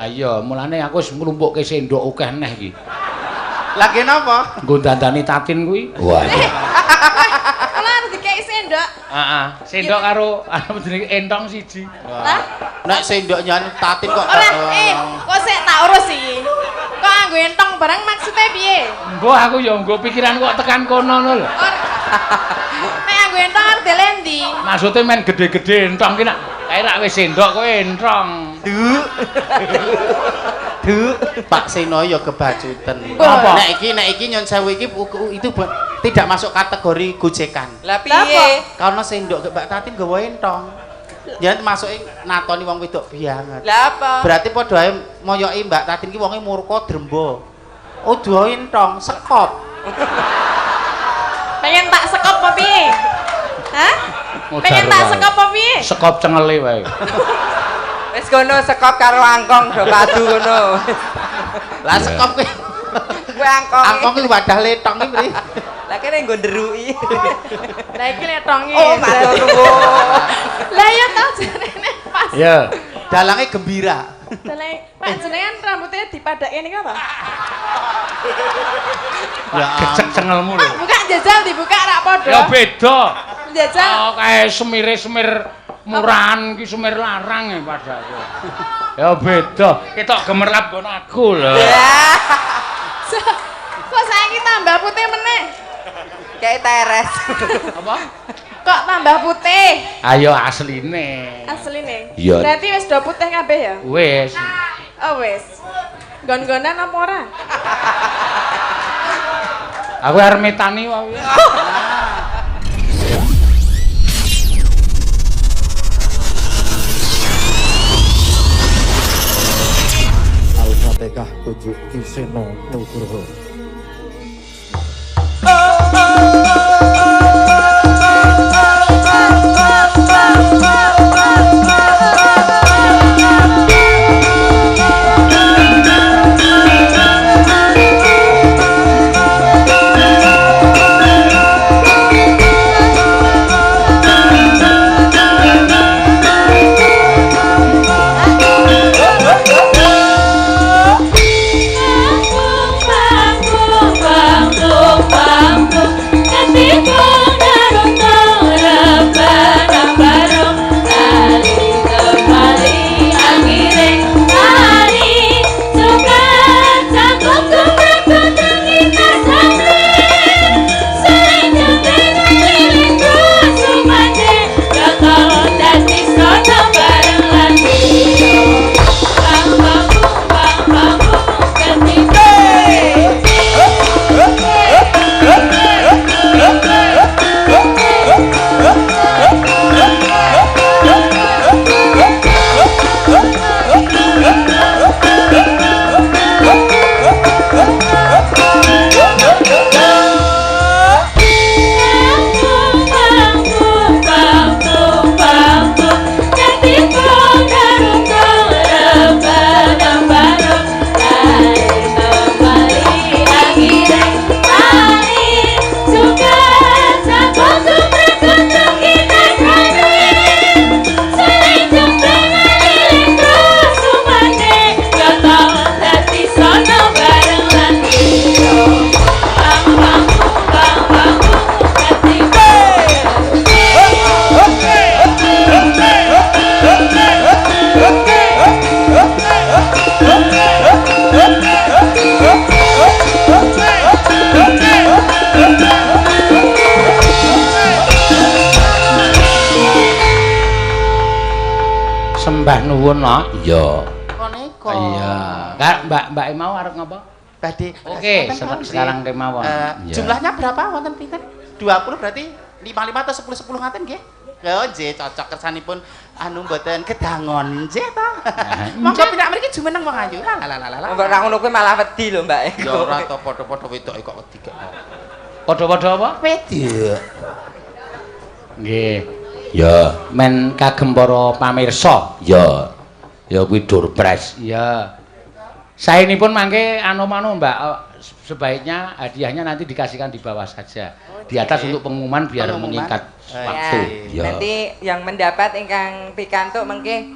Ah iya, mulane aku wis nglumpukke sendok akeh neh iki. Lah ki napa? Nggo dandani tatin kuwi. Wah. Kula harus dikei sendok. Heeh, sendok karo jenenge entong siji. Lah, Nek sendok nyanu tatin kok. ora kok sik tak urus iki. Kok anggo entong barang maksudnya piye? Engko aku ya nggo pikiran kok tekan kono lho. Nek anggo entong arep delendi. Maksude men gede-gede entong ki nak kae rak wis sendok kowe entong. Pak Seno ya kebacutan. Apa? Nek iki nyon sewu iki itu tidak masuk kategori gojekan. Lah piye? Karena sendok Mbak Tatin gawe entong. Ya masuke natoni wong wedok banget. Lah apa? Berarti padha ae moyoki Mbak Tatin ki wonge murka drembo. Oh duwe entong, sekop. Pengen tak sekop apa piye? Hah? Pengen tak sekop apa piye? Sekop cengele wae. Wis kono sekop karo angkong do padu kono. Lah sekop ki Kuwi angkong. angkong ki wadah letong ki mrih. Lah kene nggo nderuki. Lah iki letongi. Oh, matur nuwun. Lah ya ta jenenge pas. Ya. Dalange gembira. Dalah Pak jenengan rambutnya dipadake niku apa? Ya Gecek cengelmu lho. Buka jajal dibuka rak padha. Ya beda. Jajal. Oh kae semir murahan ki semir larang ya padahal. Ya beda. Ketok gemerlap nggon aku lho. Ya. Kok saiki tambah putih meneh? Kayak teres. Apa? Kok tambah putih? Ayo asline. Asline. Iya. Berarti wis do putih kabeh ya? Wis. Oh wis. Gon-gonan apa ora? Aku arep metani wae. Al-Fatihah tunjuk Kiseno Nugroho. Sembah nuwun no. Iya. Koneko. Iya. Kak Mbak mau arep ngapa? Badhe. Oke, sekarang kemawon. Iya. Jumlahnya berapa wonten pinten? 20 berarti 55 atau 10 ngaten nggih? Ya nggih cocok kersanipun anu mboten kedangon nggih to. Monggo pinak mriki jumeneng wong ayu. Lah. Mbak ra ngono kuwi malah wedi lho, Mbak. Ya ora to padha-padha wedoke kok wedi kok. Padha-padha apa? Wedok. Nggih. Ya. Men kagem para pamirsa. Ya. Ya kuwi Durpres. Iya. Saenipun mangke anu-manu Mbak, sebaiknya hadiahnya nanti dikasihkan di bawah saja. Di atas untuk pengumuman biar Pengumuman. menyingkat Ya, waktu. Ya. nanti yang mendapat ingkang pikantuk mengke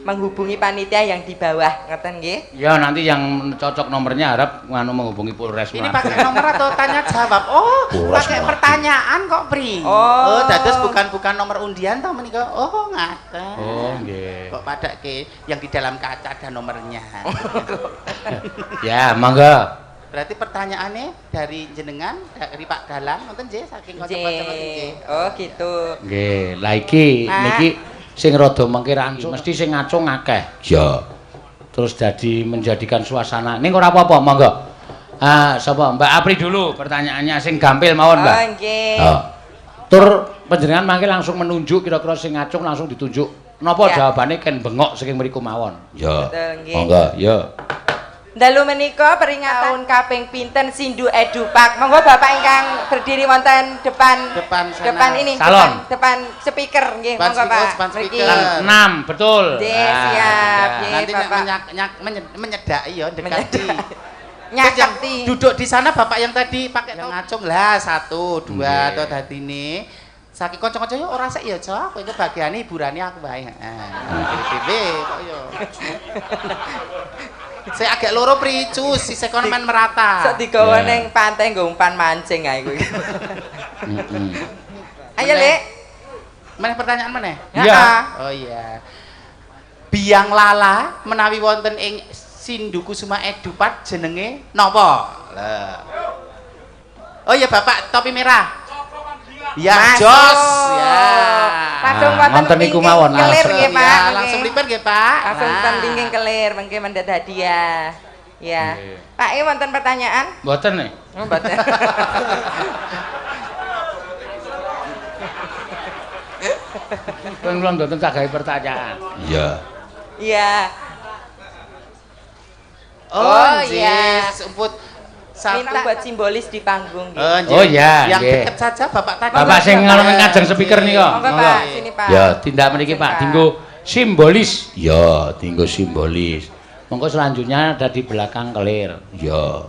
menghubungi panitia yang di bawah, ngoten nggih? Ya nanti yang cocok nomornya harap nganu menghubungi Polres Ini Merapen. pakai nomor atau tanya jawab? Oh, Pulas pakai banget. pertanyaan kok, Pri. Oh. dados bukan nomor undian toh menika. Oh, ngaten. Oh, nggih. Kok padake yang di dalam kaca ada nomornya. Ya, monggo. Berarti pertanyaannya dari jenengan, dari Pak Dalang, nonton nggih saking kanca-kanca nonton nggih. Oh, gitu. Nggih, lah iki Pak. niki sing rada mengki rancu mesti sing ngacung akeh. Ya. Terus jadi menjadikan suasana. Ning ora apa-apa, monggo. Ah, sapa? Mbak Apri dulu pertanyaannya sing gampil mawon, Mbak. Oh, nggih. Tur panjenengan mangke langsung menunjuk kira-kira sing ngacung langsung ditunjuk. Napa Ya. jawabane ken bengok saking mriku mawon. Ya. Betul, nggih. Monggo, ya. Dalu menika peringatan kaping pinten Sindu Edupak. Monggo Bapak ingkang berdiri wonten depan Depan sana. depan ini, Salon. depan speaker nggih, Depan monggo speaker, Pak. depan Mriki. speaker. 6, betul. Nggih, Ah, siap. ya. Nggih, Nanti Bapak. menyedaki ya, dekati. Nyaketi. Yang duduk di sana Bapak yang tadi pakai yang ngacung lah 1, 2 Nggih. atau dadine. Saking kanca-kanca yo ora sik ya, Cok. Kowe iku bagiane hiburane aku wae. Dhewe kok yo. Saya agak loro pricus, si sekon men merata. Sok digawa Ya. ning pantai nggo umpan mancing ae kuwi. Mm-mm. Ayo, Lek. Meneh pertanyaan meneh? Iya. Oh iya. Biang lala menawi wonten ing Sindu Kusuma Edupat jenenge napa? Lah. Oh iya Bapak topi merah. Ya, Masuk. jos. Ya. Langsung Ah, wonten wonten niku pingging mawon, kelir langsung. nggih, Pak. Ya, Nggih. langsung lipat nggih, Pak. Langsung Nah. wonten pingging kelir mengke mendet hadiah. Ya. Nggih. Pak, ini wonten pertanyaan? Mboten nih. Oh, mboten. Kowe kula mboten tak gawe pertanyaan. Ya. Iya. Oh, iya. yes. Umput Minta buat simbolis di panggung gitu. Oh, iya, Yang nggih. dekat saja Bapak tadi. Bapak sing ngalami ngajeng speaker nika. Monggo Monggo. Pak, sini Pak. Ya, tindak mriki Pak, dinggo simbolis. Ya, tinggal simbolis. Monggo selanjutnya ada di belakang kelir. Ya.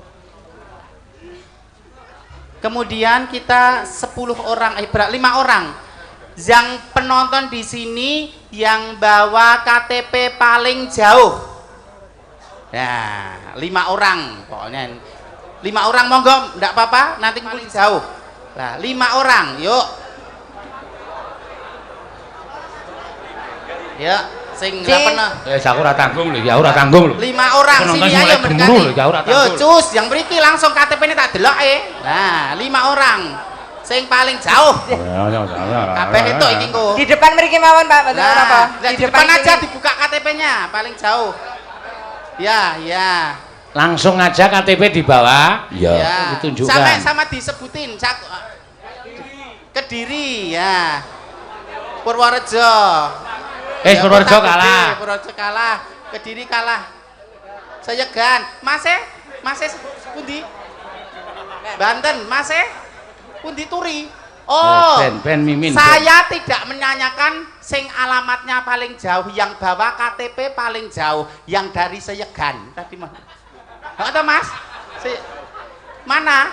Kemudian kita 10 orang, 5 orang. Yang penonton di sini yang bawa KTP paling jauh. Nah, 5 orang pokoknya. 5 orang monggo, enggak apa-apa, nanti paling jauh. Nah, 5 orang, yuk. Ya, sing Cing. pernah. Aku ora tanggung lho, ya ora tanggung lho. 5 orang Penonton sini mulai ayo gemuruh mendekati. lho, ya ora Yo, tanggung. cus, yang mriki langsung KTP-ne tak delok Nah, 5 orang. Sing paling jauh. Kabeh itu iki engko. Di depan mriki mawon Pak, mboten Nah, apa. lah, di depan aja sini. dibuka KTP-nya, paling jauh. Ya, ya. Langsung aja KTP dibawa. Ya. Ya. ditunjukkan. Sama disebutin Kediri ya. Purworejo. Ya, Purworejo Kota Gede, kalah. Purworejo kalah. Kediri kalah. Sayegan. Mas pundi? Banten, Mas pundi Turi. Oh. Ben mimin. Saya tidak menanyakan sing alamatnya paling jauh, yang bawa KTP paling jauh, yang dari Seyegan. Tadi mana? Ada Mas? Mana?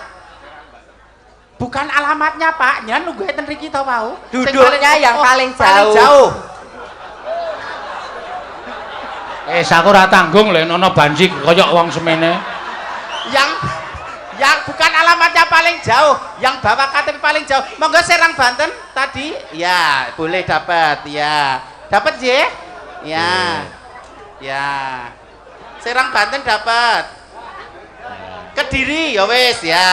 Bukan alamatnya Pak, nyan nunggu enten riki tau mau. Sing Duduknya yang paling jauh. jauh. Aku ora tanggung lho nono banji kaya wong semene. Yang bukan alamatnya paling jauh, yang bawa KTP paling jauh. Monggo Serang Banten tadi. Ya, boleh dapat. Ya. Dapat ya? Ya. Ya. Serang Banten dapat. Kediri ya wis ya.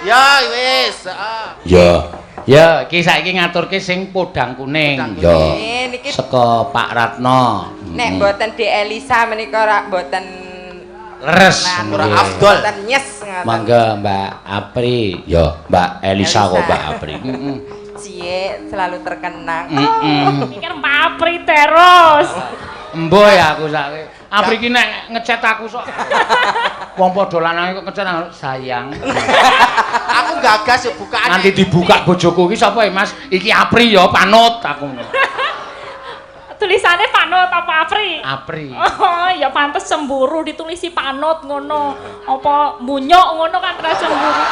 Ya wis, Ya. Ya, iki saiki ngaturke sing podang kuning. Podang Ya. Niki Saka Pak Ratno. nek mboten di Elisa menika ora mboten Leres. ora nggih. afdol. mboten nyes ngoten. Mangga Mbak Apri. Ya, Mbak Elisa kok Elisa. Mbak Apri. Cie selalu terkenang. Mikir Mbak Apri terus. Embo ya aku saiki. Apri iki nek ngechat aku sok. Wong padha lanang kok ngechat aku, sayang. Aku gagas yo bukaan. Nanti dibuka bojoku iki sapa ya Mas? Iki Apri ya panut aku. Tulisannya Panut apa Apri? Apri. Oh, ya pantes cemburu ditulisi Panut ngono. Apa munyok ngono kan ora cemburu.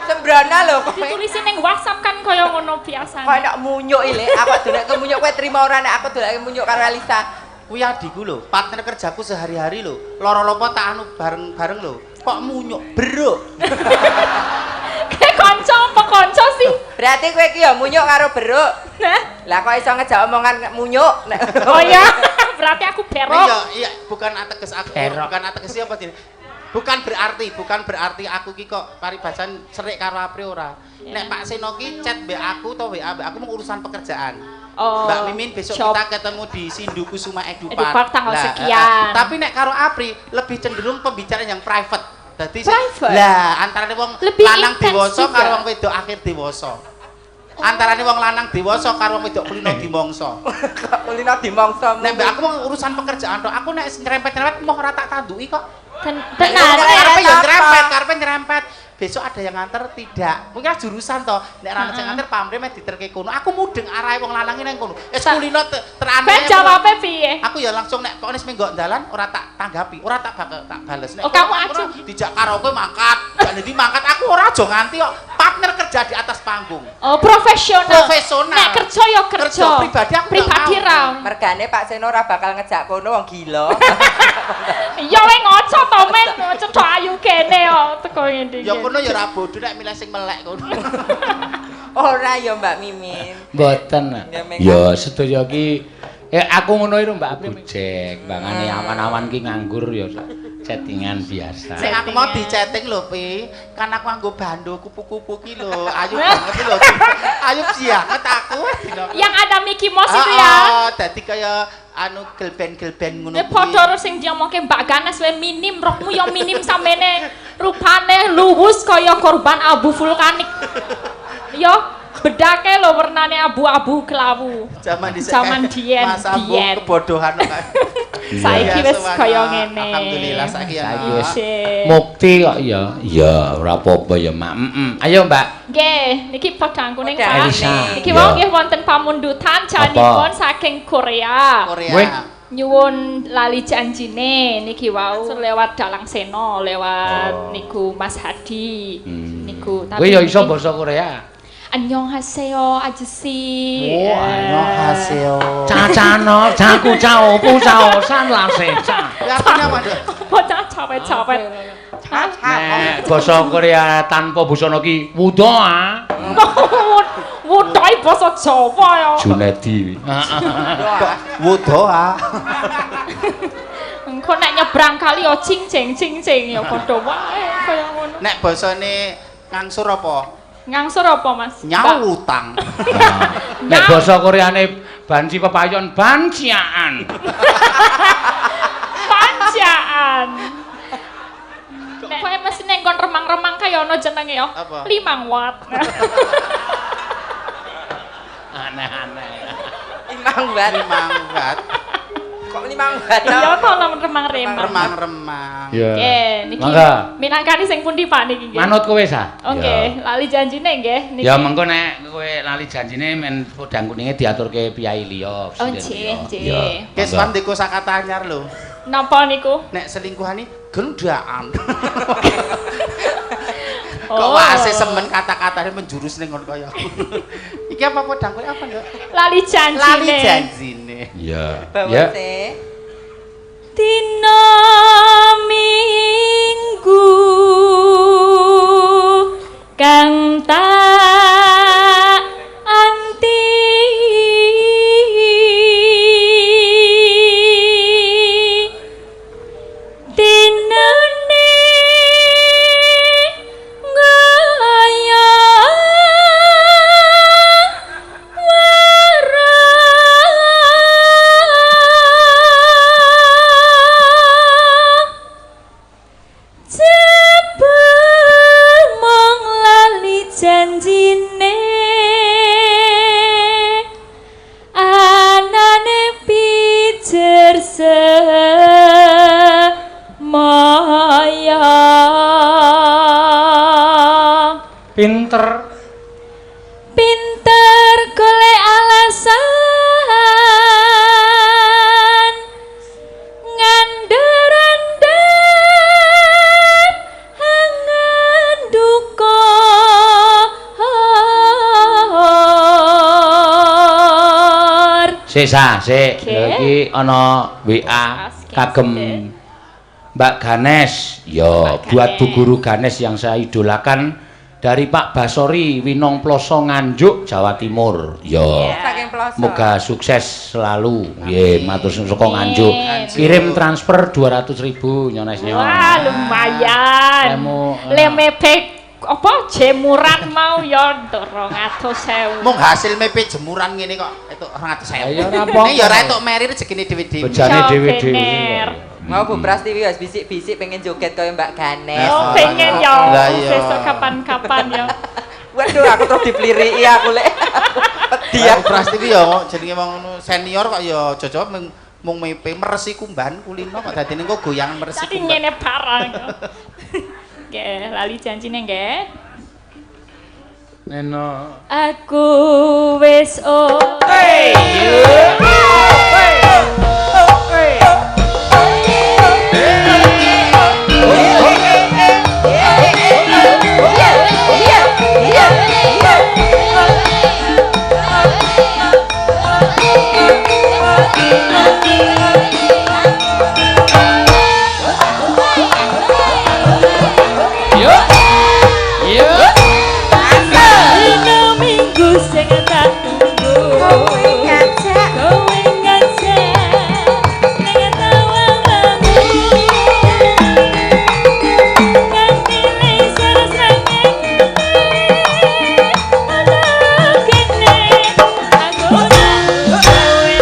Sembrana lho kowe. Ditulisi ning WhatsApp kan kaya ngono biasane. Kok nek munyuk iki, aku doleke munyuk kowe trimo ora nek aku doleke munyuk karo Elisa. Kuwi adikku lho, partner kerjaku sehari-hari lho. Loro lopo tak anu bareng-bareng lho. Kok munyuk beruk. Kayak kanca apa kanca sih? Berarti kowe iki ya munyuk karo beruk. Nah. Lah kok iso ngejak omongan munyuk? Oh ya, berarti aku berok. Iya, bukan ateges aku. Berok. Bukan ateges apa jenenge? Bukan berarti aku ki kok paribasan cerik karo Apri ora. Nek Pak Seno ki chat mbek aku to WA mbek aku mau urusan pekerjaan. Oh, Mbak Mimin besok job. kita ketemu di Sindu Kusuma Edupark Edupark tanggal Lah, sekian. tapi nek karo Apri lebih cenderung pembicaraan yang private. Dadi Private? lah antarane wong Lebih lanang intens dewasa juga. karo wong wedok akhir dewasa. Antarane wong lanang dewasa karo wong wedok kulino dimongso. Kulino dimongso. Nek mbak aku mau urusan pekerjaan tok, aku nek nyerempet-nyerempet mau ora tak tanduki kok. Tenan. Karepe ya apa? nyerempet, karepe nyerempet. Besok ada yang nganter tidak. Mungkin jurusan toh. Nek ra sing nganter pamre meh diterke kono. Aku mudeng arahe wong lanang nang kono. Wis kulino terane. Ben jawabe piye? Aku ya langsung nek pokoknya seminggu dalan ora tak tanggapi, ora tak bakal tak bales. Nek Oh, kamu aku acuh. dijak karaoke mangkat, jadi mangkat aku ora aja nganti kok. Partner kerja di atas panggung. Oh, profesional. Profesional. Nek kerja ya kerja. Kerja pribadi aku Pribadi nggak ra. mau. Mergane Pak Seno ora bakal ngejak kono wong gila. Ya we ngoco to men, cedhak ayu kene kok teko ngene iki. Ya kono ya ora bodho nek milih sing melek kono. Ora ya Mbak Mimin. Mboten. Ya, Meng. Ya sedaya ki aku ngono iki lho Mbak Apri Jek, bangane awan-awan ki nganggur ya chattingan biasa. Sing aku mau di-chatting lho, Pi. Kan aku nganggo bando kupu-kupu ki lho. Ayu banget lho. Ayu banget aku. Yang ada Mickey Mouse itu ya. Dadi kaya anu gelben-gelben ngono Nek padha karo sing diomongke Mbak Ganes we minim, rohmu ya minim samene rupane luwus kaya korban abu vulkanik. Yo bedake lho warnane abu-abu kelawu. Zaman diyen, masa biyen. kebodohan kok. Saiki Ya, wis semoga. kaya ngene. Alhamdulillah saiki ya. Saiki wis Sik. mukti kok ya. Ya ora apa-apa ya, Mak. Ayo, Mbak. Nggih, niki padha kuning Padha. Pak. Elisa. Niki Ya. wau nggih wonten pamundutan janipun saking Korea. Korea. Weh. Nyuwun lali janjine niki wau lewat Dalang Seno, lewat niku Mas Hadi. Niku Kowe ya iso niki- basa Korea. Annyeonghaseyo ajusi. Oh, annyeonghaseyo. Cacano, jaku cao, pu cao, san la se ca. Ya artinya apa, Dok? Bocah capek-capek. Nek basa Korea tanpa busana ki wudoa. Wudai basa Jawa ya. Junedi. Wudoa. Engko nek nyebrang kali ya cing-cing ya padha wae kaya ngono. Nek basane ngangsur apa? Ngangsur apa, Mas? Nyawutang. Nek basa Koreane banci pepayon banciaan. Pancaan. Nek kowe mesti ning kon remang-remang kaya ana jenenge ya. Apa? 5 watt. Aneh-aneh. Imang banget. Manggat. Kok limang banget? Ya to remang-remang. Remang-remang. Ya. Nggih, niki Mangga. minangkani sing pundi Pak niki nggih? Manut kowe sa? Oh nggih, lali janjine nggih niki. Ya mengko nek kowe lali janjine men podang kuninge diaturke piyai liya. Oh nggih, nggih. Ya. Kes pan deko sakata anyar lho. Napa niku? Nek selingkuhane gendaan. Oh. Kok wase semen kata-katane menjurus ning ngono kaya aku. Iki apa podang kowe apa, Nduk? Lali janjine. Lali janjine. Ya. Bawa Ya. sih. Dina Minggu kang tak anti dinane gaya jebul mong lali janjine anane pijer semaya Pinter. pinter golek alasan ngandur-andur angan duka Sik sik. Oke. Lha iki ana WA kagem Mbak Ganes. Ya, Mbak buat Bu Ganes. Guru Ganes yang saya idolakan dari Pak Basori Winong Ploso Nganjuk Jawa Timur. Ya. Saking Ploso. Moga sukses selalu. Nggih, matur nuwun saka Nganjuk. Amin. Kirim transfer 200.000 nyonesnya. Wah, lumayan. Le mepek apa jemuran mau ya 200.000. Mung hasil mepe jemuran ngene kok itu 200.000. Ya ora apa-apa. Ning ya ora entuk meri rezekine dhewe-dhewe. Bejane Iso dhewe-dhewe. bener. Mau Bu Pras TV wis bisik-bisik pengen joget kaya Mbak Ganes. Oh, pengen ya. Lah, iya. Besok kapan-kapan ya. Waduh, aku terus dipeliriki aku lek. Dia Pras TV ya jenenge wong senior kok ya aja mung mepe meresi kumban kulino kok dadine kok goyang meresi Tadi kumban. ngene barang. Nggih, lali janjine nggih. Neno. Aku wis dina minggu sing tak tunggu. Kowe ngajak ning tawanganmu. Kanthi laser srengenge. Ana kene aku gawe.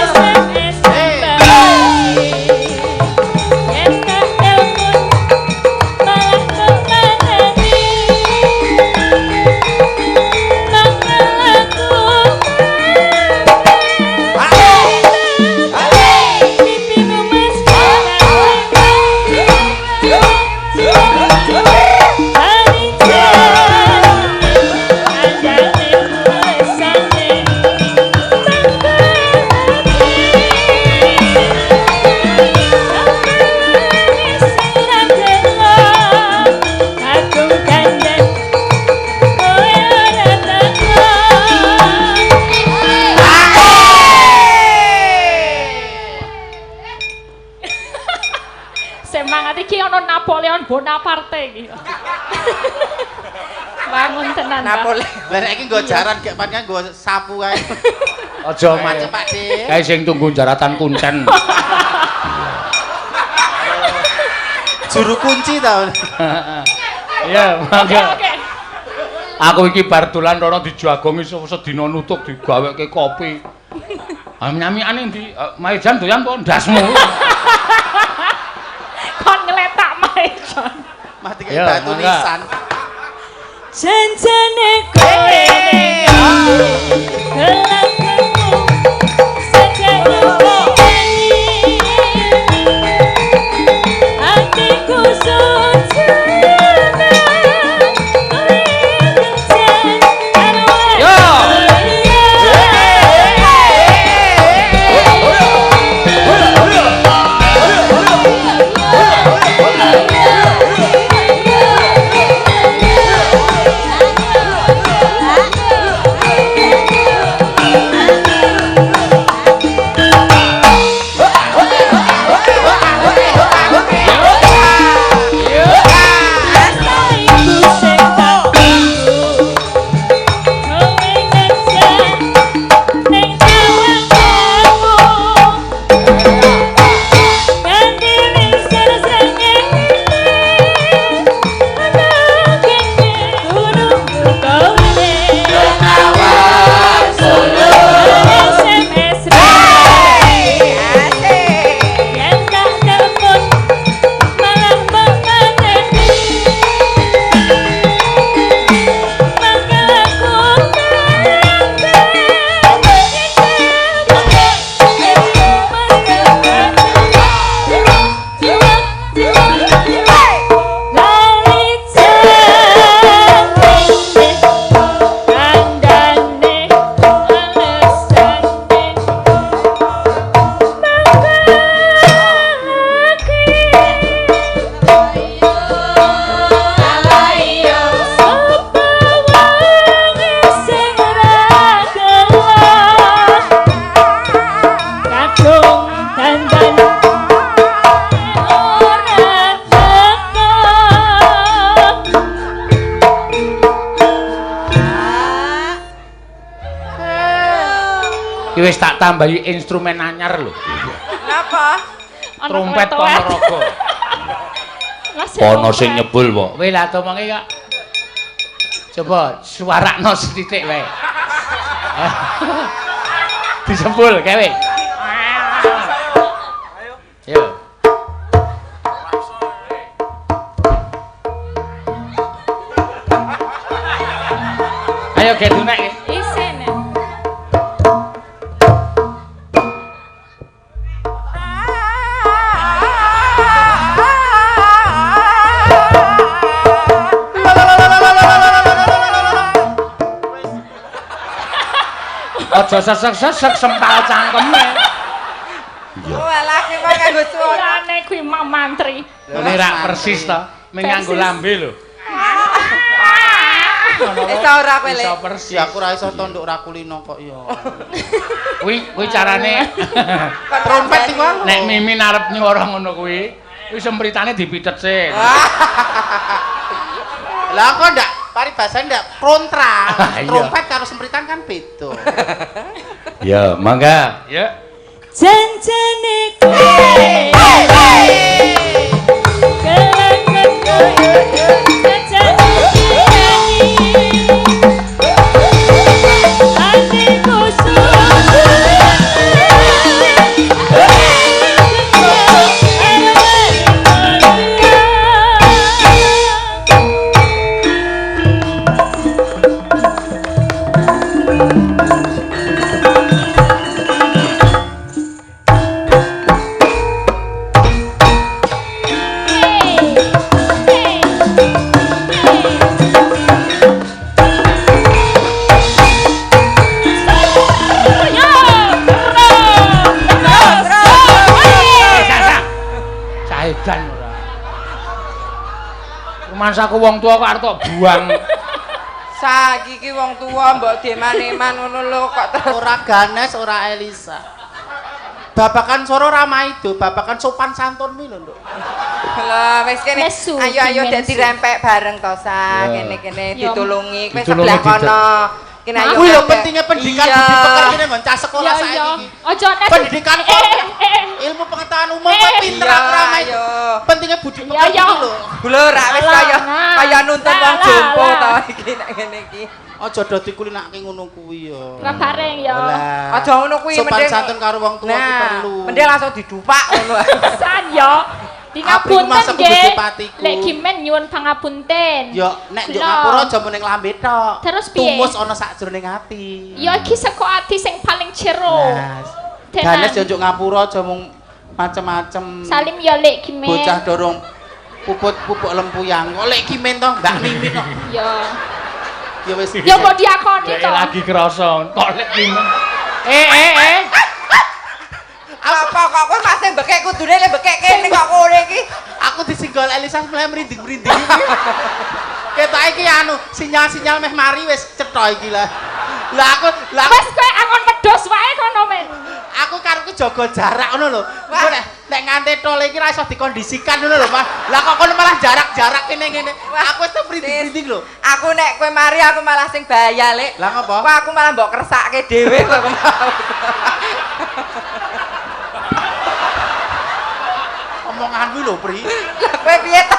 SMS bayi. Yen tak telepon malah kemana-ni. Semangat iki ana Napoleon Bonaparte iki. Bangun tenan, Pak. Napoli. Lah nek iki nggo jaran gek panjenengan nggo sapu kae. Aja Macet Pak Dik. kae sing tunggu jaratan kuncen. Juru kunci ta. Iya, Oke, mangga. oke. Aku iki bar dolan rono dijagongi sedina nutuk digaweke kopi. Ah nyamiane ndi? Maejan doyan apa ndasmu? Kon ngeletak mae, Jon. Mati Ya, kayak batu mangga. nisan. Janjane kowe kelakuanmu sejago ini. Hatiku sujana oleh kencan arwah. Yo. Ki wis tak tambahi instrumen anyar lho. Napa? Trompet Ponorogo. Ana sing nyebul kok. Kowe lah tomonge kok. Coba suarakno sithik wae. Disembul kowe. Ayo. Ayo gedunek. Isin. Aja sesek-sesek sempal cangkeme. Iya. Walah ki kok kanggo suara. Suarane kuwi Mak Mantri. Ini rak persis to, menganggo Persis. lambe lho. Iso ora kowe Iso Lek? persis. Ya aku ra iso tonduk rakulino kok ya. Kuwi carane Trompet iki wae. nek Mimin arep nyuara ngono kuwi, kuwi sempritane dipitet sik. Lah kok ndak paribasane ndak kontra. Iya. Trompet karo sempritan kan beda. Ya, mangga. Ya. Janjane kowe. Kelangan kowe. Janjane kirani. Hatiku Saedan ora. Rumangsaku wong tua kok arep tok buang. Saiki ki wong tuwa mbok deman-eman ngono lho kok terus Ora Ganes, ora Elisa. Babakan Soro Ramaido, babakan sopan santun mi lho, Nduk. lah wis kene. Nesu, Ayo dadi dimensi. rempek bareng to sa Ya. kene-kene Ya. ditulungi. Kowe Ditulungi sebelah kono. Kene ayo. Kuwi lho rempek. pentingnya pendidikan Iya. budi pekerti nang cah sekolah Ya saiki ya. iki. Aja nek Pendidikan kok ilmu pengetahuan umum kok pinter Iya, aku ramai. ayo. Pentingnya budi Ya, pekerti ya. iki lho. Blur ra wis Alah, kaya nah. kaya nuntun wong Lah, jompo lah. to iki nek ngene iki. Aja dadi kulinake ngono kuwi ya. ora bareng ya. Lah. Aja ngono kuwi Sopan mending santun karo wong tua iki perlu. Mending langsung didupak ngono. San ya. Di Apri ku ngapunten masa nggih. Gusti Patiku. Lek kimen nyuwun pangapunten. Ya nek njuk Lho. ngapura aja mung ning lambe tok. Terus piye? Tumus ana sakjroning ati. Ya iki saka ati sing paling jero. Nah, Tenan. Ganes ya njuk ngapura aja mung macem-macem. Salim ya lek kimen. Bocah dorong pupuk lempuyang. Kok lek kimen to, Mbak Mimin kok. Ya. Ya wis. Ya kok diakoni Dek to. lagi krasa kok lek kimen. Apa kok kowe masih bekek kudune le bekek kene kok kene iki. Aku disinggol Elisa mulai merinding-merinding iki. Ketok iki anu, sinyal-sinyal meh mari wis cetha iki lah. Lah Wes kowe angon medhos wae kono men. aku karepku jaga jarak ngono lho. Engko nek nganti tol iki ra iso dikondisikan ngono lho, Mas. Lah kok kono malah jarak-jarak kene-kene. Aku wis merinding-merinding lho. Aku nek kowe mari aku malah sing bahaya lek. Lah ngopo? Kok aku malah mbok kersake dhewe kok aku mau. Omonganmu lho, Pri. Lah kowe piye to?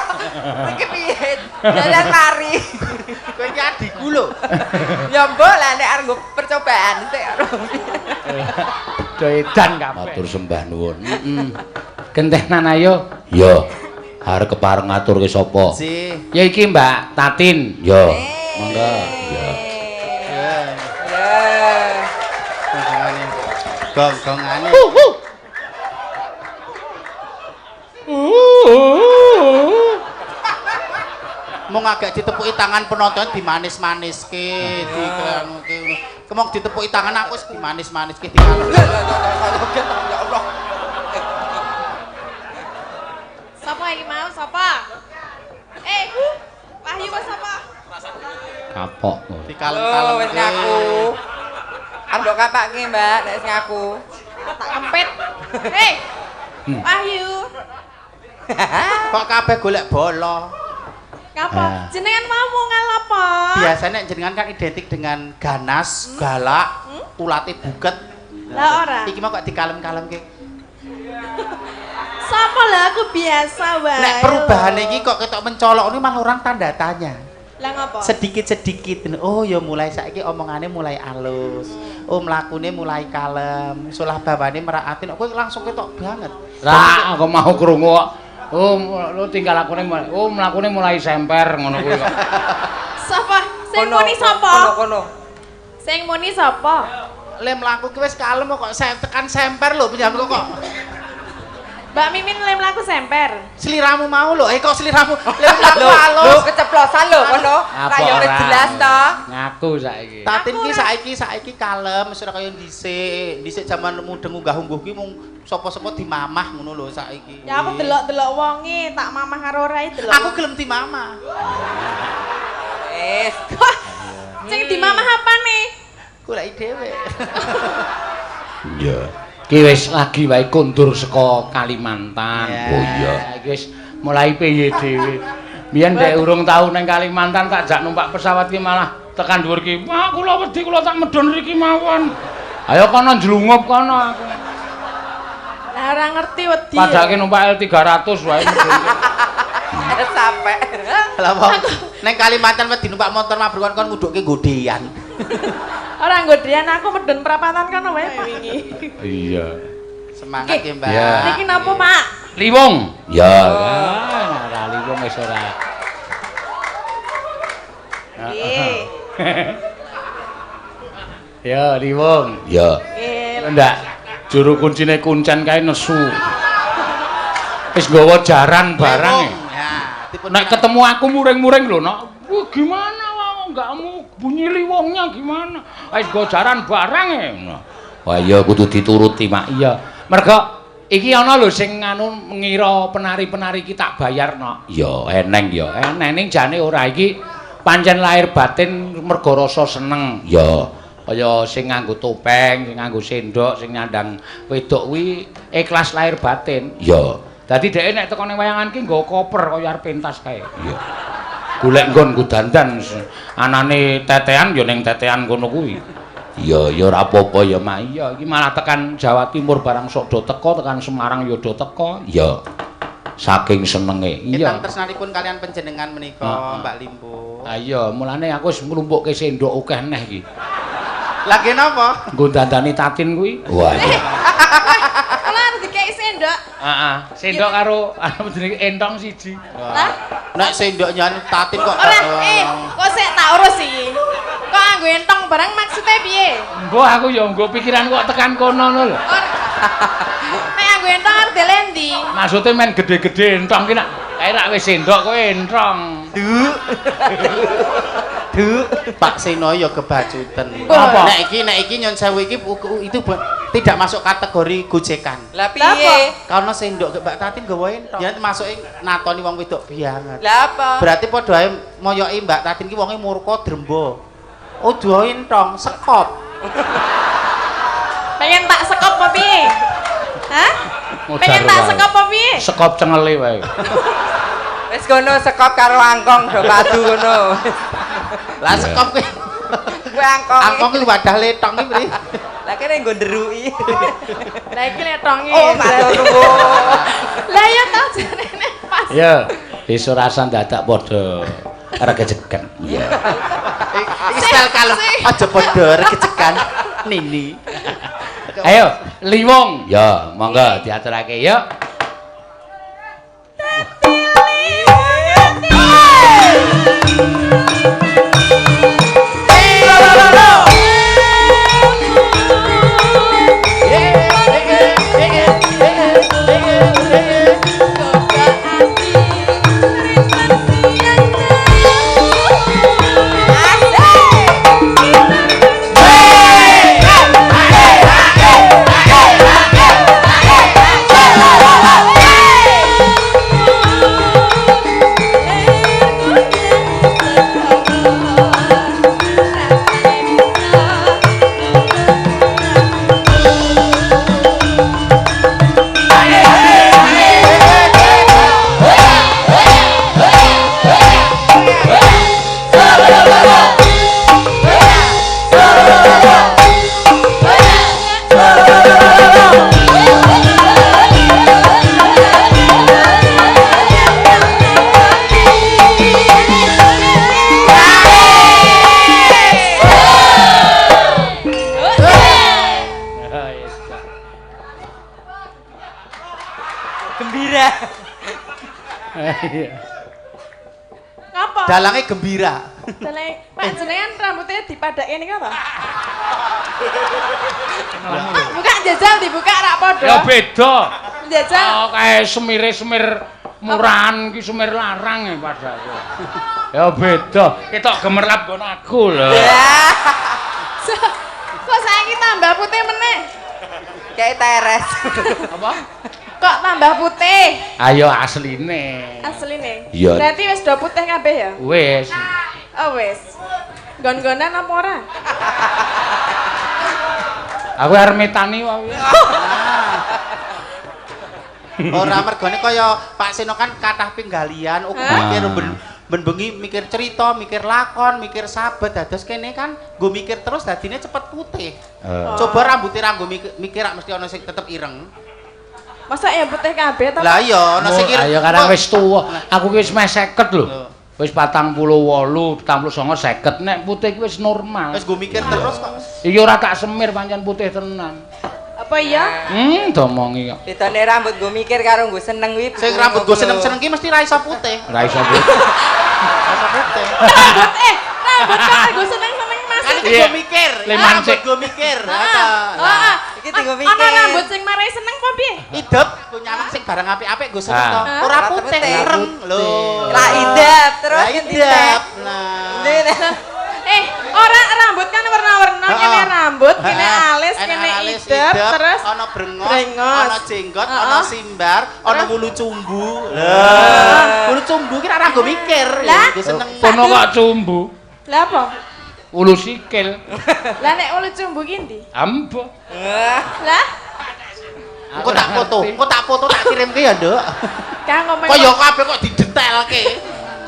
Iki piye? Jalan mari. Kowe iki adikku lho. Ya mbok lah nek arep nggo percobaan sik. Doedan kabeh. Matur sembah nuwun. Gentenan ayo. Ya. Arep kepareng ngatur ke sapa? Si. Ya iki Mbak Tatin. Ya. Mangga. Ya. Gongongane. Gongongane. Mung agak ditepuki tangan penonton dimanis-maniske, dikranguke ngono. Kemong ditepuki tangan aku wis dimanis-maniske dikalem. Ya Allah. Sapa iki mau? Sapa? Wahyu kok sapa? Kapok. Dikalem-kalem. Wis ngaku. Andok kapake, Mbak, nek wis ngaku. Tak kempit. Wahyu. Kok kabeh golek bola. Ngapa? Jenengan mau ngapa? Biasanya jenengan kan identik dengan ganas, galak, ulate buket. Lah ora. Iki mau kok dikalem-kalemke. Sapa lah aku biasa wae. Nek perubahan iki kok ketok mencolok ini malah orang tanda tanya. Lah ngapa? Sedikit-sedikit. Oh ya mulai saiki omongane mulai alus. Oh mlakune mulai kalem. Solah bawane meraatin kowe langsung ketok banget. Lah aku mau krungu kok. Oh lu tinggal lakune mulai. Oh mlakune mulai semper ngono kuwi kok. Sapa? Sing muni sapa? Kono. Sing muni sapa? Le mlaku ki wis kalem kok tekan semper lho pinjamku kok. Mbak Mimin lem laku semper. Seliramu mau lho. Kok seliramu le mlaku Lho, alus. keceplosan lho kono. Apa Lah ya wis ora? jelas to. Ngaku saiki. Tatin ki saiki kalem wis ora kaya dhisik. Dhisik jaman mudeng unggah-ungguh ki mung sapa-sapa dimamah ngono lho saiki. Ya aku delok-delok wonge, tak mamah karo ora delok. Aku gelem dimamah. Wis. Sing dimamah apa nih? Goleki dhewe. Iya. Ki wis lagi wae kondur saka Kalimantan. Ya. Oh iya. Iki wis mulai piye dhewe. Biyen nek urung tau ning Kalimantan tak jak numpak pesawat ki malah tekan dhuwur ki. Wah, kula wedi kula tak medhon mriki mawon. Ayo kono njlungup kono aku. Lah ora ngerti wedi. Padahal numpak L300 wae medhon. Sampai. Lah wong ning Kalimantan wedi numpak motor mabruk kon ngudukke godean. Ora nggodean aku medhon perapatan kono wae Pak wingi. Iya. Semangat ya, Mbak. Ya. Niki napa, Pak? Liwong. Ya. Ora liwong wis ora. Nggih. Ya, liwong. Ya. Nggih. Ndak juru kuncine kuncen kae nesu. Wis nggawa jaran barang. Ya, tipe Nek ketemu aku muring-muring lho, Nok. Wah, gimana wae enggakmu bunyi liwongnya gimana? Wis nggawa jaran barang e. Wah iya kudu dituruti, Mak. Iya, mergo iki ana lho sing anu ngira penari-penari ki tak bayar, Nok. Ya eneng ya. Ning jane ora iki pancen lahir batin mergo rasa seneng. Ya. Kaya sing nganggo topeng, sing nganggo sendok, sing nyandang wedok kuwi ikhlas lahir batin. Ya. Dadi dhek nek teko ning wayangan ki nggawa koper kaya arep pentas kae. Iya. Golek nggon nggo dandan anane tetean ya ning tetean kono kuwi. Iya, ya ora apa-apa ya, Mak. Mak. Iya, iki malah tekan Jawa Timur barang sok do teko, tekan Semarang ya do teko. Ya. Saking senenge. Iya. Ingkang tresnanipun kalian panjenengan menika, Mbak Limbo. Ah iya, mulane aku wis nglumpukke sendok akeh neh iki. Lagi napa? Nggo dandani tatin kuwi. Wah. Iya. Kula harus dikei sendok. Heeh, sendok karo anu jenenge entong siji. Lah, Nek sendoknya tatin kok. ora kok sik tak urus iki. Kok anggo entong barang maksudnya piye? Mbok aku ya nggo pikiran kok tekan kono ngono lho. Nek anggo entong arep delendi. Maksude men gede-gede entong ki nak kae rak wis sendok kowe entong. Pak Seno ya kebacutan. Apa? Nek iki nyon sewu iki itu tidak masuk kategori gojekan. Lah piye? Karena sendok Mbak Tatin gawa entok. Ya masuke natoni wong wedok banget. Lah apa? Berarti padha ae moyoki Mbak Tatin ki wonge murka drembo. Oh, duwe entong, sekop. Pengen tak sekop apa piye? Hah? Pengen tak sekop apa piye? Sekop cengele wae. Wis kono sekop karo angkong do padu kono. Lah sekop kuwi Kuwi angkong. angkong ki wadah letong ki mriki. Lah kene nggo nderuki. Lah iki letonge. Oh, matur nuwun. Lah ya tau jenenge pas. Ya, wis ora dadak padha regejekan. Iya. Iki style kalem aja padha regejekan Nini. Ayo, liwong. Ya, Monggo diaturake yuk. Asik. Gembira. Iya. Ngapa? Dalange gembira. Dalange Pak jenengan rambutnya dipadake niki apa? Buka jajal dibuka rak padha. Ya beda. Jajal. Oh, kae semir murahan ki semir larang ya padake. Ya beda. Ketok gemerlap nggon aku lho. Kok saiki tambah putih meneh? Kayak teres. Apa? Kok tambah putih? Ayo asline. Asline. Iya. Berarti wis do putih kabeh ya? Wis. Oh wis. Gon-gonan apa ora? Aku arep metani wae. Ora mergone kaya Pak Seno kan kathah pinggalian, uga mikir ben bengi mikir cerita, mikir lakon, mikir sabat. Dados kene kan nggo mikir terus dadine cepet putih. Coba rambutnya ra nggo mikir rak mesti ana sing tetep ireng. Masa ya putih kabeh to? Lah iya ana sing ireng. Ayo karang wis tuwa. Aku ki wis meh 50 lho. Wis 48, 49, 50 nek putih ki wis normal. Wis nggo mikir terus kok. Iki ora tak semir pancen putih tenan. Apa iya? Domongi kok. Bedane rambut gue mikir karo gue seneng wi. Sing rambut gue seneng-seneng ki mesti ra iso putih. Ora iso putih. Ra iso putih. Rambut kok gue seneng-seneng Mas. Kan iki gue mikir. Leman Rambut sik. gue mikir. Heeh. Iki tinggo mikir. Ana rambut sing marai seneng apa piye? Hidup gue nyaman sing barang apik-apik gue seneng to. Ah. Ora Ora putih, putih. ireng lho. Ra idap terus Ra idap. Nah. Ora rambut kan warna-warna, kene rambut, kene alis, kene alis, idep, terus ana brengos, brengos. ana jenggot, ana simbar, ana wulu cumbu. Lah, wulu cumbu ki ora nggo mikir. Lah? Gue seneng. Kono kok cumbu. Lah apa? Ulu sikil. Lah nek ulu cumbu ki ndi? Ambo. Lah, Engko tak foto, tak kirimke ya, Nduk. kang ngomong. Kok ya kabeh kok didetailke.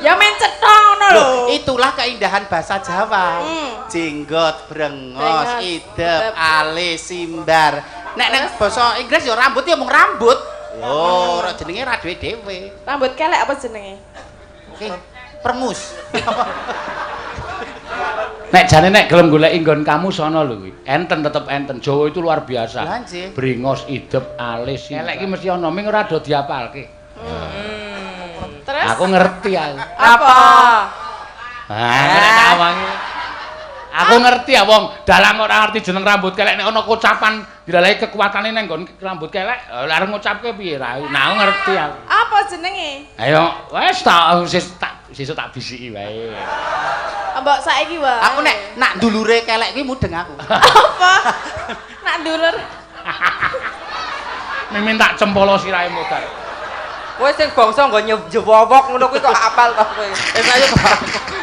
Ya men cetha ngono lho. Itulah keindahan bahasa Jawa. Jenggot, Brengos, brengos, idep, idep. alis, simbar. Nek basa Inggris ya rambut ya mung rambut. Oh, ora jenenge ra dhewe-dhewe. Rambut kelek apa jenenge? Prengus. Nek jane nek gelem goleki nggon kamu sono lho kuwi. Enten tetep enten. Jawa itu luar biasa. Lah nggih. Brengos, idep, alis. Elek iki mesti ana ming ora do diapalke. Terus Aku ngerti aku. apa? Nek tawangi. Aku ngerti ya wong dalang ora ngerti jeneng rambut kelek nek ana kocapan dilalahi kekuatane nang nggon rambut kelek lha arep ngucapke piye ra. Nah aku ngerti aku. Apa jenenge? Ayo wis sesuk tak bisiki wae. Mbok saiki wae. Aku nek nak ndulure kelek kuwi mudeng aku. apa? Nak dulur. Mimin tak cempolo sirahe modal. Wes sing bangsa nggo njewowok ngono kuwi kok apal to kowe. Ayo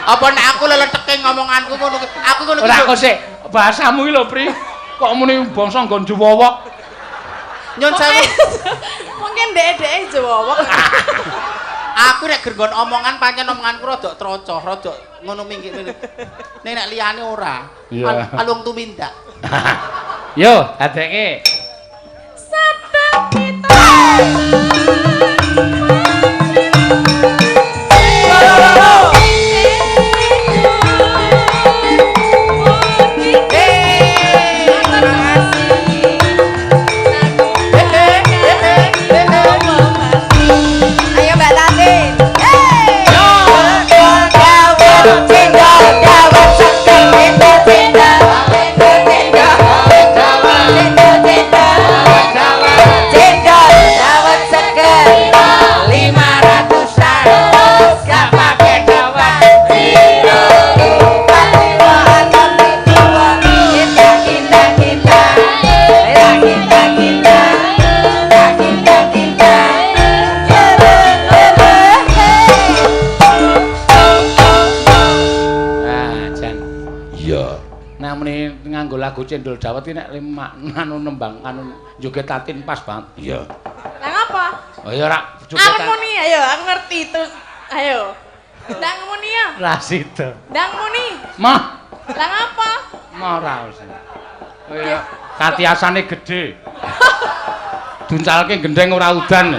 apa nek aku leleteke ngomonganku ngono kuwi. Aku ngono Ora kok sik bahasamu iki lho, Pri. Kok muni bangsa nggon jewowok. Nyon sewu. Mungkin dhek-dhek jewowok. Aku nek gergon omongan pancen omonganku rada trocoh, rada ngono minggir ngene. Nek nek liyane ora. Iya. Alung tumindak. Yo, adeke. Sabang kita. Ayo Mbak Tati. Cendol dawet seger cendol cendol dawet seger 500-an gak pake dawet biru lupa atau dua kita kita kita kita kita kita kita Ah, jan. Iya. Nek muni nganggo lagu cendol dawet iki nek anu nembang anu joget tatin pas banget. Iya. Lah ngapa? Oh ya ora Aku joget. muni ayo, aku ngerti itu. Ayo. Ndang muni ya. Ra sida. Ndang muni. Mah, Lah ngapa? mah ora usah. Kaya katiasane gedhe. Duncalke gendeng ora udan.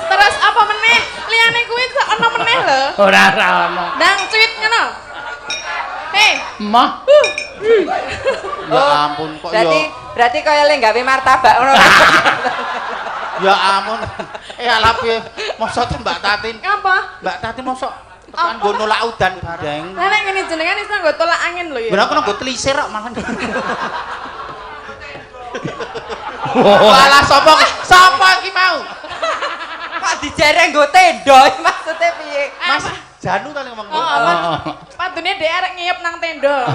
Terus apa meneh? Liyane kuwi kok ana meneh lho. Ora ana. Ndang cuit ngono. Hei, Mah, Ya ampun kok Berarti kaya le gawe martabak ngono. Ya ampun. Alah piye mosok Mbak Tatin. Apa? Mbak Tatin mosok tekan nggo nolak udan bareng. Lah nek ngene jenengan iso nggo tolak angin lho ya. Bener kok nggo telisir kok malah. Walah sapa iki mau? Kok dijereng nggo tenda maksudnya piye? Mas Janu ta ngomong. Padune dhek arek ngiyep nang tenda.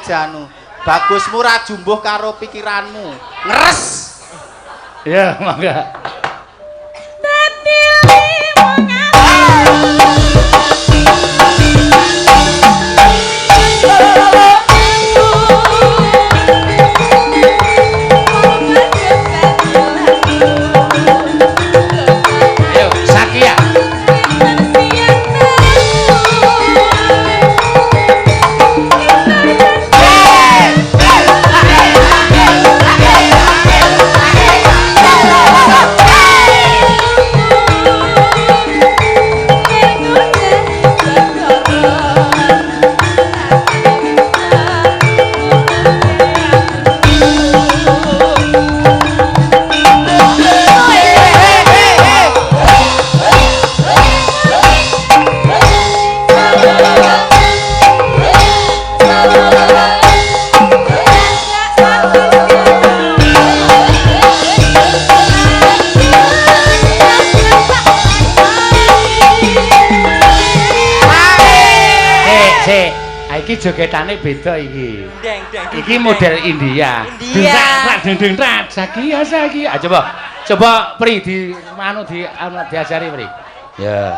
Janu. Bagusmu ra jumbuh karo pikiranmu. Ngeres. Ya, mangga. Dadi limo Ayo, Sakia. Iki jogetane beda iki. Iki model India. Deng trat Sakia. Ah, coba Pri di diajari Pri. Ya.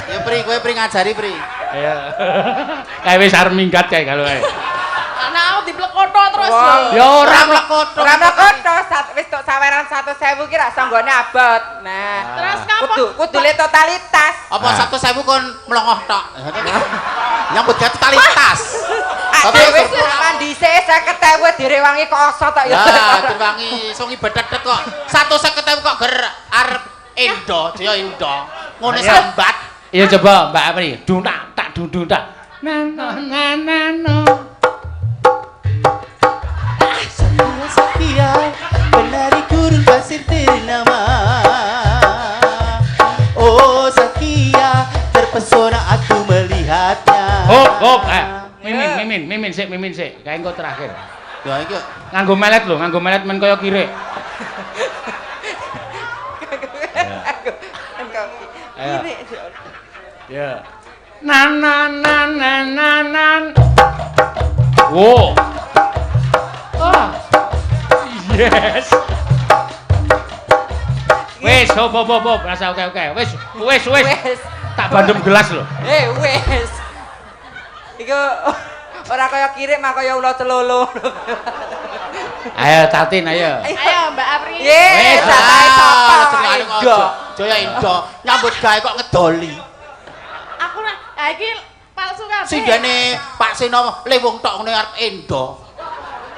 Ya Pri, kowe Pri ngajari Pri. Ya. Kae wis arep minggat kae kalau ae. Anak diplekoto terus lho. Ya ora mlekoto. Wis tok saweran 100.000 ki ra sanggone abot. Nah, Terus kapan? kudu le totalitas. Apa 100.000 kon mlongoh tok. Nyambut gawe totalitas. Tapi wis mandise 50.000 direwangi kok oso tok ya. Ya, direwangi iso ngibadat kok. 150.000 kok ger arep endo, daya endo. Ngene sambat. Ya coba Mbak Apri, duntak tak duntak. Nano. Sakia, penari gurun pasir ternama. Oh Sakia, terpesona aku melihatnya. Hop, mimin sik. Kae engko terakhir. Ya iki Nganggo melet men kaya kirek. Ayo. Ya. Nan. Wo. Ah. Yes. Wes, hop. Rasa oke. Wes. Tak bandem gelas lho. Wes. Iku ora kaya kirik mah kaya ula celolo. Ayo Tatin, ayo. Ayo Mbak Apri. Wes, sapa? Joya Indo nyambut gawe kok ngedoli. Aku iki palsu kabeh. Singgane Pak Seno lewung tok ngene arep endo.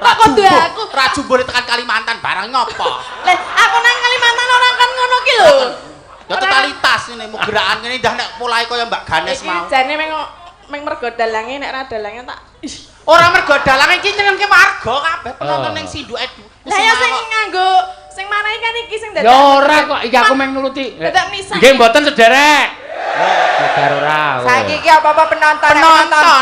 Kok kudu aku? Ra jumbule tekan Kalimantan barang ngopo? Lah, aku nang Kalimantan ora kan ngono ki lho. Ya totalitas ngene mu gerakan ngene ndah nek mulai kaya Mbak Ganes mau. Iki jane meng mergo dalange nek ra dalange tak ora mergo dalange iki nyenengke warga kabeh penonton ning Sindu Edu. Lah ya sing nganggo sing marahi kan iki sing dadak. Ya ora kok, iki aku meng nuruti. Dadak nisan. Nggih mboten sederek. Negar ora. Saiki iki apa-apa penonton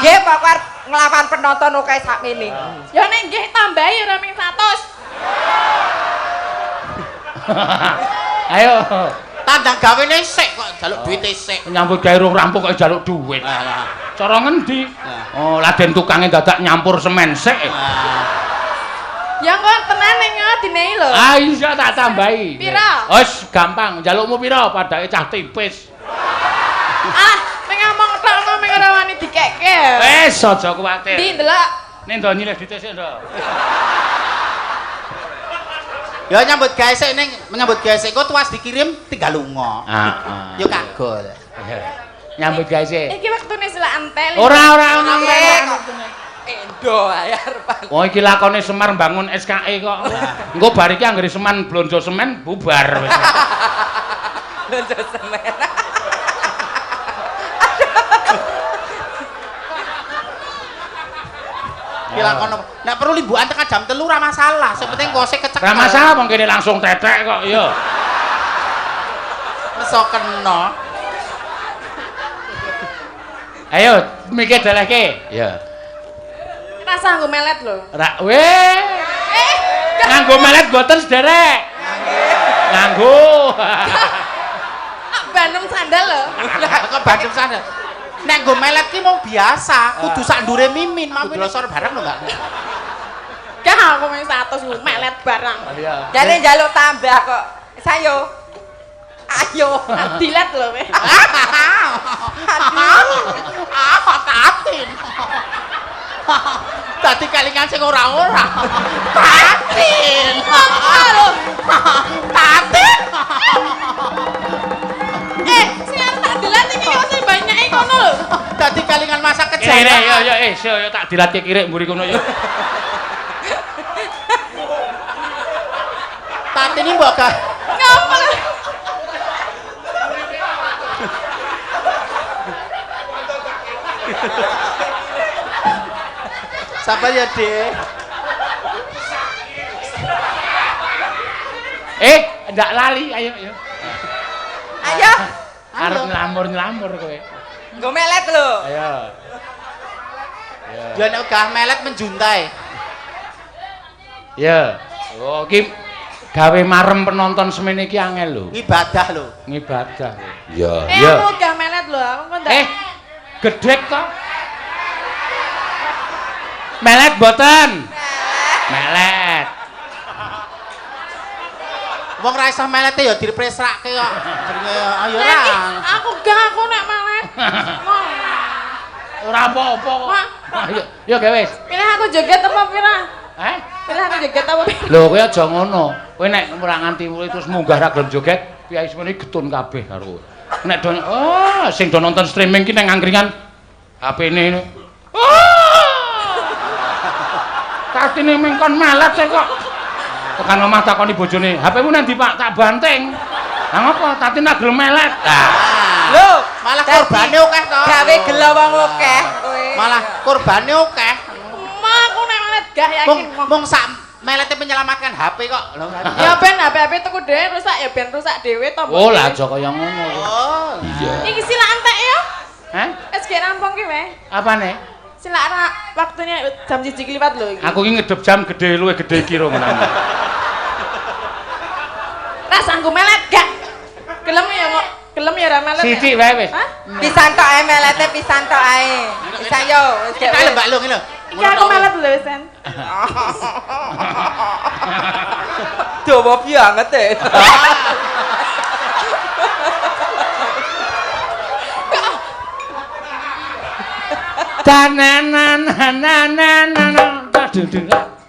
nggih kok arep nglawan penonton oke sakmene. Ya nek nggih tambahi ora ming 100. Ayo. Tandang gawene sik kok jaluk duit sik. Nyambut gawe rung rampung kok jaluk duit. Cara ngendi? Oh, laden tukange dadak nyampur semen sik. Ya kok tenan ning dinehi lho. Ah, iya tak tambahi. Pira? Wis gampang, njalukmu pira padake cah tipis. Ah, meng ngomong tok kok meng ora wani dikekke. Wis aja kuwatir. Ndi ndelok? Ning ndo nyilih ditesik ndo. Ya nyambut gawe sik ning menyambut gawe sik kok tuas dikirim tinggal lunga. Heeh. Yo kagol. Nyambut gawe sik. Iki wektune selak antel. Ora Endo ae arepan. Oh iki lakone Semar bangun SKE kok. Engko bar iki anggere semen blonjo semen bubar wis. Blonjo semen. dilakoni. Nek perlu limbukan tekan jam 3 ora masalah, sing penting kose kecekel. Ora masalah wong kene langsung tetek kok ya. Iso kena. Ayo mikir dalehke. Ya. Rasa nggo melet lho. Weh. Nganggo melet mboten sederek. Nganggo. Bandem sandal lho. Kok bandem sandal. Nek nggo melet ki mau biasa, kudu sak ndure mimin, mami losor bareng lho enggak. Gak aku mung 100 nggo melet barang. Jane njaluk tambah kok. Sayo. Ayo. Dilet lho kowe. Tatin. Dadi kelingan sing ora-ora. Tatin. Tatin. Sing arep tak dilet iki kok sing banyake kono lho. Dadi kelingan masa Kene kejayaan. yo tak dilatke kirik mburi kono yo. Tatin iki mbok gak Ngapa lho? sabar ya, Dek. Ndak lali, ayo. Ayo. Arep nylamur kowe. Nggo melet lho. Ayo. Yo nek gah melet menjuntai. Ya. Oh, iki gawe marem penonton semene iki angel lho. Ibadah lho. Ngibadah. Ya. Aku gak melet lho, aku kok ndak. Gedhek to? Melet mboten? Melet. Wong ra iso melete ya dipresrake kok. Jenenge ayo Nek ra. iki aku gak aku nek melet. Ora apa-apa kok. Mak. Yo wis. Pilih aku joget apa pira? Pilih aku joget apa pira? Lho kowe aja ngono. Kowe nek ora nganti terus munggah ra gelem joget, piyai semene getun kabeh karo kowe. Nek do sing do nonton streaming ki nang angkringan HP-ne. Katine mengkon melet kok. Tekan omah takoni bojone, "HP-mu nang ndi, Pak?" Tak banting. Lah ngopo? Tati nak gelem melet. Lho, Malah korbane akeh to. gawe gelo wong akeh kowe. Malah korbane akeh. Ma aku nek melet gak yakin. Mung sak melete menyelamatkan HP kok. Lho. Ya ben HP tuku dhewe rusak ya ben rusak dhewe to. Oh, lah aja kaya ngono. Oh. Iya. Iki sila entek ya. Hah? Wis ge rampung ki wae. Apane? Sila waktunya jam 1 kliwat lho iki. Aku ki ngedep jam gede luwe gede kira ngono. Ras anggo melet gak? Gelem ya ra melet. Sithik wae wis. Pisan tok ae melete pisan tok ae. Bisa yo wis gek. Kita Mbak Lu ngene lho. Iki aku melet lho Sen. Dawa banget e.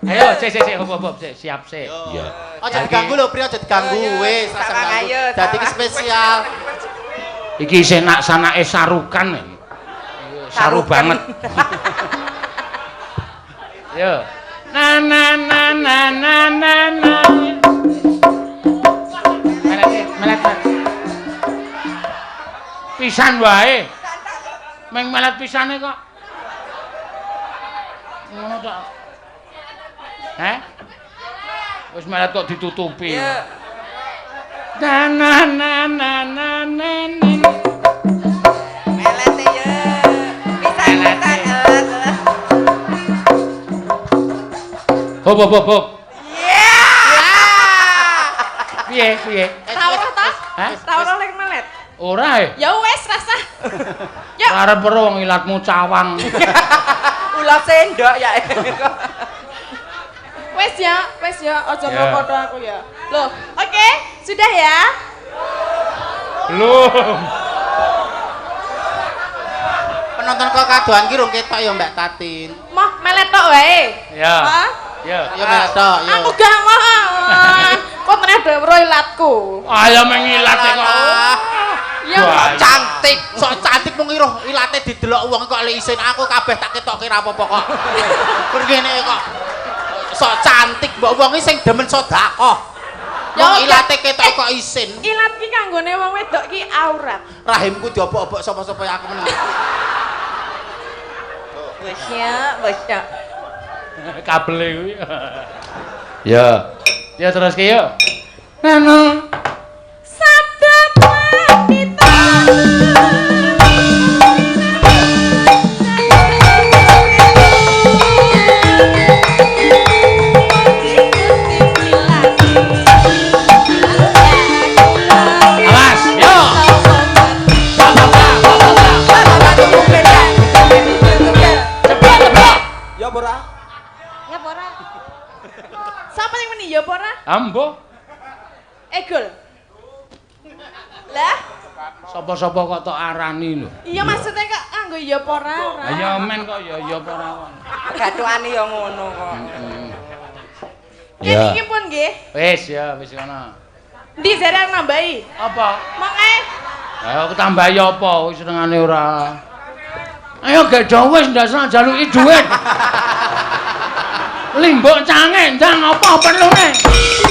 Ayo, sik, hop, siap sik. Iya. Aja diganggu lho, Pri, aja diganggu. Wis, aja diganggu. Dadi iki spesial. Iki sanak-sanake sarukan iki. Saru banget. Yo. Na. Melet. Pisan wae. Meng melet pisane kok. Ngono tok. Heh? Wis melet kok ditutupi. Ya. Na. Melete yo. Pisan. Hop. Ya. Piye? Tawuh ta? Hah? Tawuh lek melet. Ora Ya wis rasa. Yuk. arep ero wong ilatmu cawang. Ulah sendok ya. Wes ya, aja Ya. ngopo aku ya. Loh, oke, sudah ya. Belum. Penonton kok kadoan ki rung ketok ya Mbak Tatin. Mah melet tok wae. Ya. Hah? Ya. Ya metok, ya. Aku gak mau. Kok meneh dhewe ilatku. Ayo mengilat kok. Ya Wah, Cantik, sok cantik mung iruh ilate didelok wong kok lek isin aku kabeh tak ketokke ra apa-apa kok. Bergene kok. Sok cantik mbok wong iki sing demen sedekah. Ya, Wong ilate ketok kok isin. Ilat ki kanggone wong wedok ki aurat. Rahimku diobok-obok sapa-sapa aku meneng. Wes ya. Kabele kuwi. Ya. Ya terus ki yo. Nano. Sabda wanita. Awas, yo. Ya ora. Ya pora. Sapa yang meni ya pora? Ambo. Egol. Lah, Sapa-sapa kok tok arani lho. iya maksudnya kok nganggo ya pora ora. Ha ya men kok ya apa ora kok. Gathukane ya ngono kok. Nggih iki pun nggih. Wis ngono. Ndi jare arep nambahi? Apa? Mongke. Ayo aku tambahi apa wis senengane ora. Ayo gedho wis ndasana jaluki dhuwit. Limbok cange ndang apa perlune?